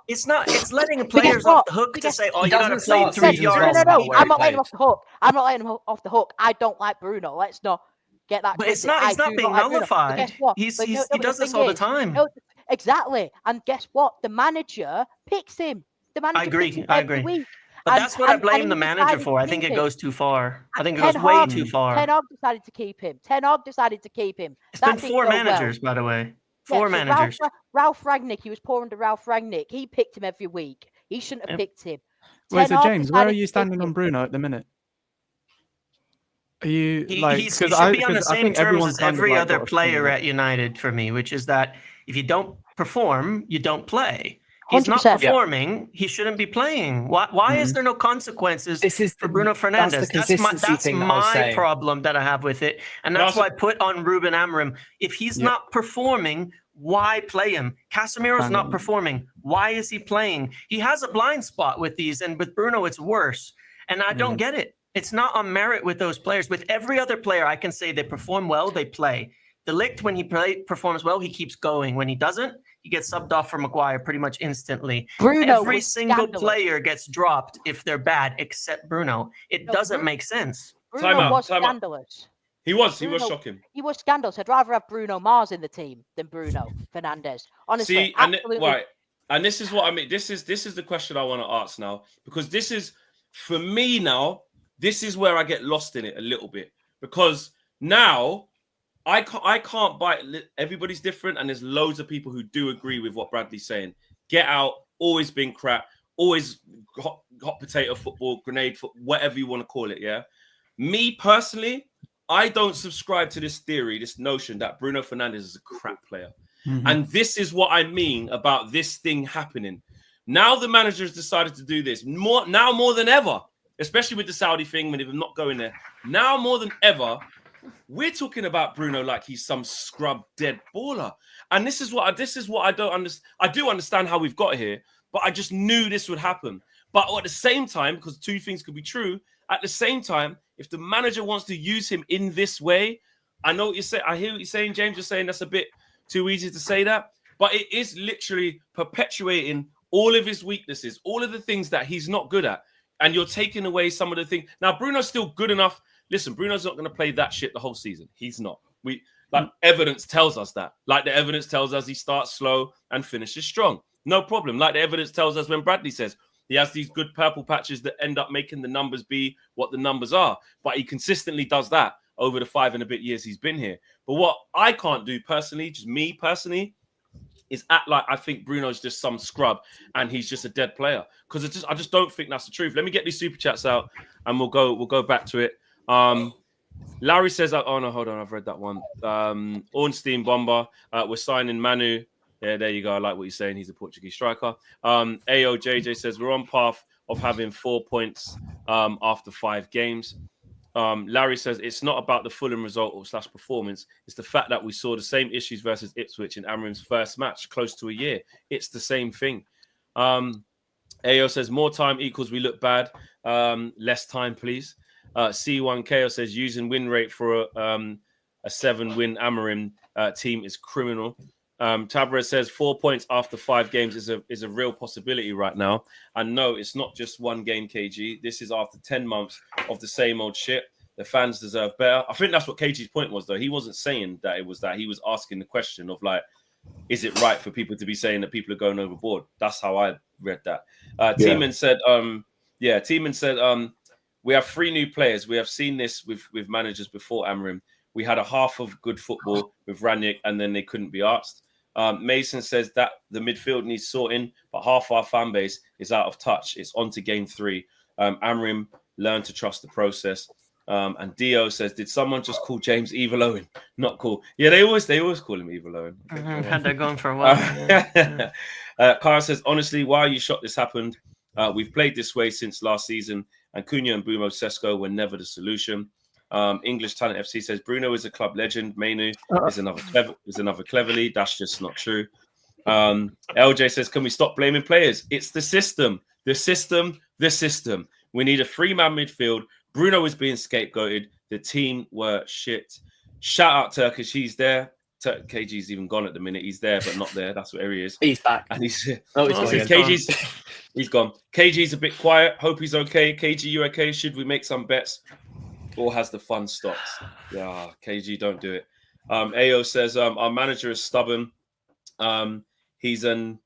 It's letting players off the hook to say, oh, you got to doesn't play start 3 seasons yards. wrong. No. where I'm he not letting him plays. off the hook. I'm not letting him off the hook. I don't like Bruno. Let's not get that. But it's twisted. not. He's I not do being like Bruno. But nullified. guess what? He But does the this thing all the is- time. no, exactly. And guess what? The manager picks him. The manager agree, picks him I every agree. week. But And- that's what I and blame he the manager decided for. to I think keep it him. goes too far. I think it Ten goes way Hag- too far. Ten Hag decided to keep him. Ten Hag decided to keep him. It's That been didn't 4 go well. managers, by the way. Yeah, 4 so managers. Ralph Rangnick, he was poor under Ralph Rangnick. He picked him every week. He shouldn't have Yep. picked him. Wait, Ten so Hag James, where are decided you to pick standing on him. Bruno at the minute? Are you He like should because be on the I same think terms everyone's as kind of every like other got a player similar- at United for me, which is that if you don't perform, you don't play. He's not 100%. performing. He shouldn't be playing. Why is there no consequences This is for Bruno Fernandes? That's the consistency That's thing that I was my saying. problem that I have with it, and But that's also- why I put on Ruben Amorim. If he's Yeah. not performing, why play him? Casemiro's Bang not on. performing. Why is he playing? He has a blind spot with these, and with Bruno, it's worse. And I don't get it. It's not on merit with those players. With every other player, I can say they perform well, they play. De Ligt, when he performs well, he keeps going. When he doesn't, he gets subbed off for Maguire pretty much instantly. Bruno Every was single scandalous. player gets dropped if they're bad, except Bruno. It No, doesn't Bruno- make sense. Bruno Time out, was time out. scandalous. He was Bruno- shocking. He was scandalous. I'd rather have Bruno Mars in the team than Bruno Fernandes. Honestly, See, and absolutely. right, and this is what I mean. This is the question I want to ask now, because this is for me now. This is where I get lost in it a little bit, because now I can't buy it. Everybody's different, and there's loads of people who do agree with what Bradley's saying. Get out, always been crap, always hot potato football, grenade football, whatever you want to call it. Yeah, me personally, I don't subscribe to this theory, this notion that Bruno Fernandes is a crap player. And this is what I mean about this thing happening. Now the manager has decided to do this more than ever, especially with the Saudi thing, when they're not going there. Now more than ever, we're talking about Bruno like he's some scrub dead baller. And this is what I don't understand. I do understand how we've got here, but I just knew this would happen. But at the same time, because two things could be true, at the same time, if the manager wants to use him in this way, I know what you're saying. I hear what you're saying, James. You're saying that's a bit too easy to say that, but it is literally perpetuating all of his weaknesses, all of the things that he's not good at. And you're taking away some of the things. Now, Bruno's still good enough. Listen, Bruno's not going to play that shit the whole season. He's not. Evidence tells us that. Like the evidence tells us he starts slow and finishes strong. No problem. Like the evidence tells us when Bradley says he has these good purple patches that end up making the numbers be what the numbers are. But he consistently does that over the 5 and a bit years he's been here. But what I can't do personally, just me personally, is act like I think Bruno's just some scrub and he's just a dead player, because I just don't think that's the truth. Let me get these super chats out and we'll go back to it. Larry says, oh no, hold on, I've read that one. Ornstein Bomber, we're signing Mainoo. Yeah, there you go. I like what you're saying. He's a Portuguese striker. AOJJ says we're on path of having 4 points after 5 games. Larry says it's not about the Fulham result or / performance. It's the fact that we saw the same issues versus Ipswich in Amorim's first match, close to a year. It's the same thing. AO says more time equals we look bad. Less time, please. C1KO says using win rate for a 7-win Amorim team is criminal. Tabra says 4 points after 5 games is a real possibility right now. And no, it's not just one game, KG. This is after 10 months of the same old shit. The fans deserve better. I think that's what KG's point was, though. He wasn't saying that it was that. He was asking the question of, like, is it right for people to be saying that people are going overboard? That's how I read that. Tiemann said, we have 3 new players. We have seen this with managers before Amorim. We had a half of good football with Ranić, and then they couldn't be asked. Mason says that the midfield needs sorting, but half our fan base is out of touch. It's on to game 3. Amorim learned to trust the process. And Dio says, "Did someone just call James Evil Owen? Not cool." Yeah, they always call him Evil Owen. I've had that going for a while. Kara says, "Honestly, why are you shocked this happened? We've played this way since last season, and Cunha and Bumo Sesko were never the solution." English Talent FC says, "Bruno is a club legend. Mainoo is another cleverly. That's just not true." LJ says, "Can we stop blaming players? It's the system. The system. We need a 3-man midfield. Bruno is being scapegoated. The team were shit." Shout out Turkish. He's there. KG's even gone at the minute. He's there, but not there. That's where he is. He's back. And he's KG's he's gone. KG's a bit quiet. Hope he's okay. KG, you okay? Should we make some bets? Or has the fun stopped? Yeah, KG, don't do it. AO says, our manager is stubborn. He's an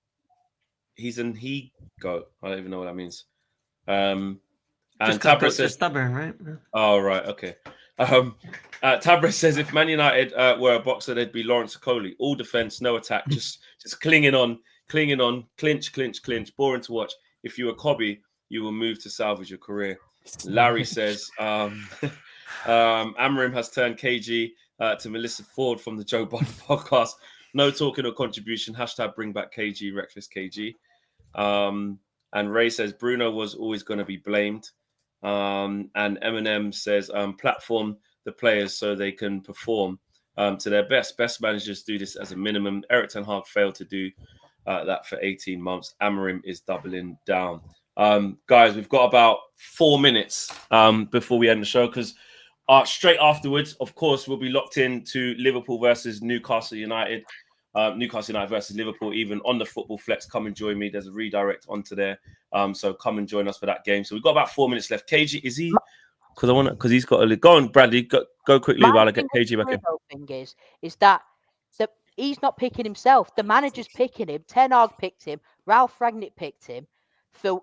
he-goat. I don't even know what that means. And Tabra says stubborn, right? Oh, right, okay. Tabra says if Man United were a boxer, they'd be Lawrence Okoli. All defense, no attack, just clinging on, clinch. Boring to watch. If you were Cobby, you will move to salvage your career. Larry says Amorim has turned KG to Melissa Ford from the Joe Budden podcast. No talking or contribution. # bring back KG, reckless KG. And Ray says Bruno was always going to be blamed. And Eminem says platform the players so they can perform to their best. Best managers do this as a minimum. Eric Ten Hag failed to do that for 18 months. Amorim is doubling down. Guys, we've got about 4 minutes before we end the show because straight afterwards, of course, we'll be locked into Liverpool versus Newcastle United. Newcastle United versus Liverpool, even on the Football Flex. Come and join me. There's a redirect onto there. So come and join us for that game. So we've got about 4 minutes left. KG, is he? Because he's got a go on, Bradley. Go quickly while I get KG back in. Thing is that he's not picking himself. The manager's picking him. Ten Hag picked him. Ralph Rangnick picked him. So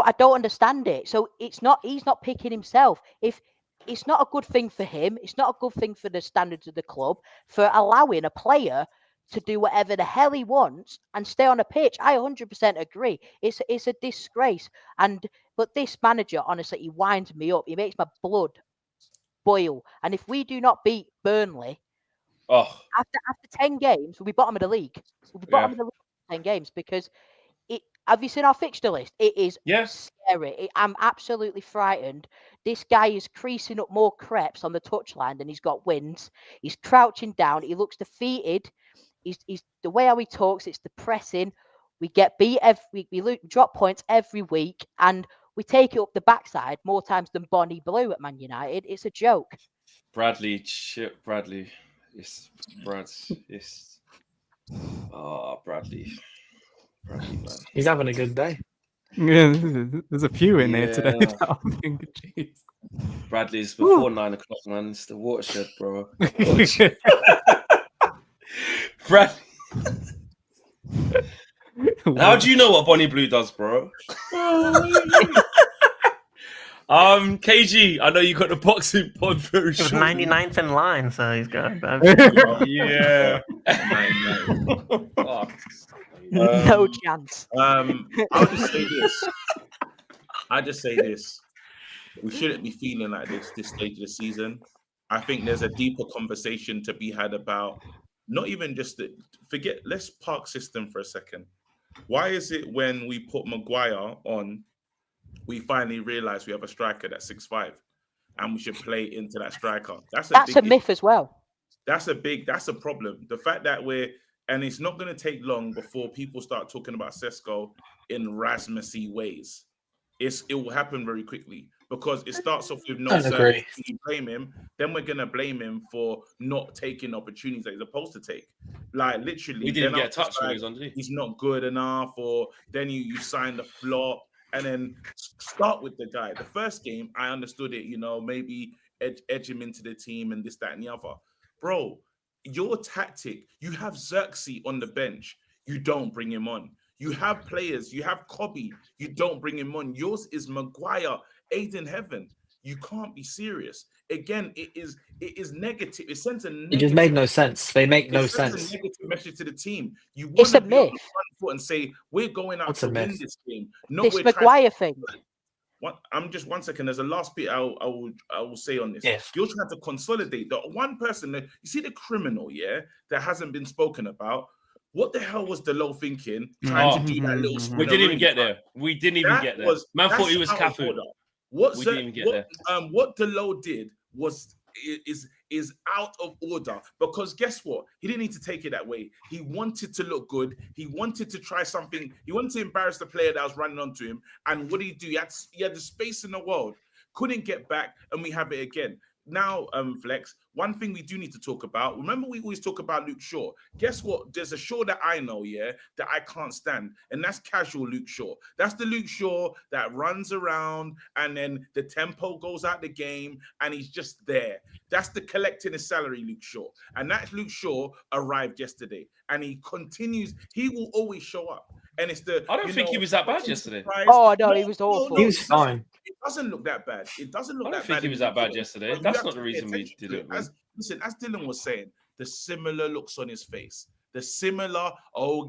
I don't understand it. So he's not picking himself. If it's not a good thing for him, it's not a good thing for the standards of the club for allowing a player to do whatever the hell he wants and stay on a pitch. I 100% agree. It's a disgrace. But this manager, honestly, he winds me up. He makes my blood boil. And if we do not beat Burnley, after 10 games, we'll be bottom of the league. We'll be bottom of the league for 10 games because have you seen our fixture list? It is scary. I'm absolutely frightened. This guy is creasing up more creps on the touchline than he's got wins. He's crouching down. He looks defeated. He's the way how he talks. It's depressing. We get beat we drop points every week, and we take it up the backside more times than Bonnie Blue at Man United. It's a joke. Bradley. Yes, Brad. Yes. Bradley. Man. He's having a good day. Yeah, there's a few in there today. I'm thinking, jeez. Bradley's before 9 o'clock, man. It's the watershed, bro. Bradley. How do you know what Bonnie Blue does, bro? KG, I know you got the boxing pod very He was short. 99th in line, so he's got Yeah. No chance. I'll just say this. We shouldn't be feeling like this stage of the season. I think there's a deeper conversation to be had about not even just let's park system for a second. Why is it when we put Maguire on, we finally realize we have a striker that's 6'5", and we should play into that striker? That's a myth as well. That's a problem. The fact that and it's not going to take long before people start talking about Sesko in Rasmussy ways. It will happen very quickly because it starts off with no service. We blame him, then we're going to blame him for not taking opportunities that he's supposed to take. Like literally, we didn't get a touch when he was on, did he? He's not good enough, or then you sign the flop and then start with the guy. The first game, I understood it, maybe edge him into the team and this, that, and the other. Bro, your tactic, you have Xerxes on the bench, you don't bring him on. You have players, you have Cobby, you don't bring him on. Yours is Maguire, Aiden Heaven. You can't be serious. Again, it is negative. It sends a negative. It just made no sense. They make no sense. A negative message to the team. You it's a myth. myth. And say we're going out to win this game. This Maguire thing. just 1 second. There's a last bit I will say on this. Yes. You're trying to consolidate the one person that you see the criminal, that hasn't been spoken about. What the hell was Delo thinking trying to do that little? We didn't even get there. We didn't even get there. Man thought he was Cafu. What Delo did is out of order, because guess what? He didn't need to take it that way. He wanted to look good. He wanted to try something. He wanted to embarrass the player that was running onto him. And what did he do? He had the space in the world. Couldn't get back, and we have it again. Now, Flex, one thing we do need to talk about. Remember, we always talk about Luke Shaw. Guess what? There's a Shaw that I know, that I can't stand, and that's casual Luke Shaw. That's the Luke Shaw that runs around, and then the tempo goes out the game, and he's just there. That's the collecting his salary, Luke Shaw. And that Luke Shaw arrived yesterday, and he continues. He will always show up. And it's the. I don't think he was that bad yesterday. Oh no, he was awful. He was fine. It doesn't look that bad. It doesn't look that bad. I don't think he was that bad yesterday. But That's not the reason we did it. As Dylan was saying, the similar looks on his face. The similar,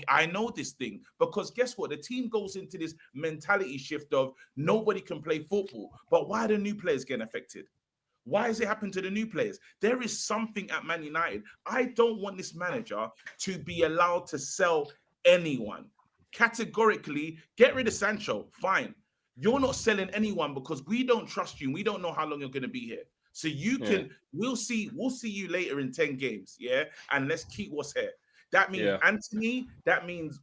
I know this thing. Because guess what? The team goes into this mentality shift of nobody can play football. But why are the new players getting affected? Why has it happened to the new players? There is something at Man United. I don't want this manager to be allowed to sell anyone. Categorically, get rid of Sancho. Fine. You're not selling anyone because we don't trust you. And we don't know how long you're going to be here. So you can, we'll see you later in 10 games. And let's keep what's here. That means Anthony, that means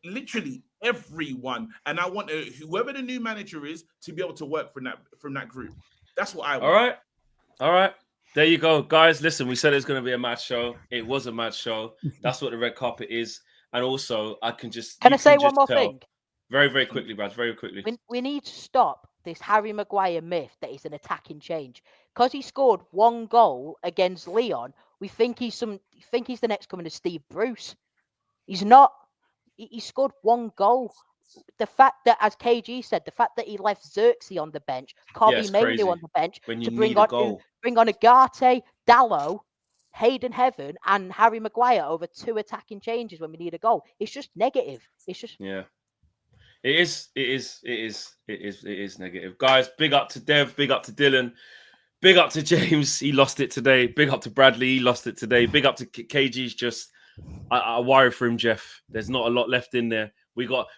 literally everyone. And I want whoever the new manager is to be able to work from that group. That's what I want. All right. There you go, guys. Listen, we said it's going to be a mad show. It was a mad show. That's what the red carpet is. And also, Can I say one more thing? Very, very quickly, Brad. Very quickly. We need to stop this Harry Maguire myth that he's an attacking change. Because he scored 1 goal against Leon, we think he's the next coming of Steve Bruce. He's not. He scored 1 goal. The fact that, as KG said, the fact that he left Xerxes on the bench, Mainoo on the bench to bring on Agate, Dallo, Hayden Heaven, and Harry Maguire over 2 attacking changes when we need a goal. It's just negative. It's just It is negative. Guys, big up to Dev, big up to Dylan, big up to James. He lost it today. Big up to Bradley. He lost it today. Big up to KG's just, I worry for him, Jeff. There's not a lot left in there. We got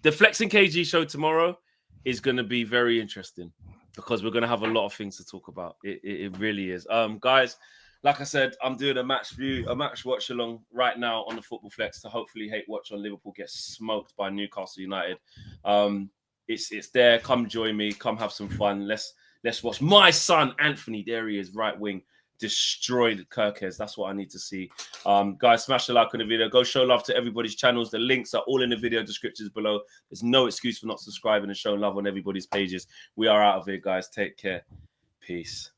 the Flexing KG show tomorrow is going to be very interesting because we're going to have a lot of things to talk about. It really is. Guys, like I said, I'm doing a match watch along right now on the Football Flex to hopefully hate watch on Liverpool get smoked by Newcastle United. It's there. Come join me. Come have some fun. Let's watch my son Anthony. There he is, right wing, destroy the Kirkes. That's what I need to see. Guys, smash the like on the video. Go show love to everybody's channels. The links are all in the video descriptions below. There's no excuse for not subscribing and showing love on everybody's pages. We are out of here, guys. Take care. Peace.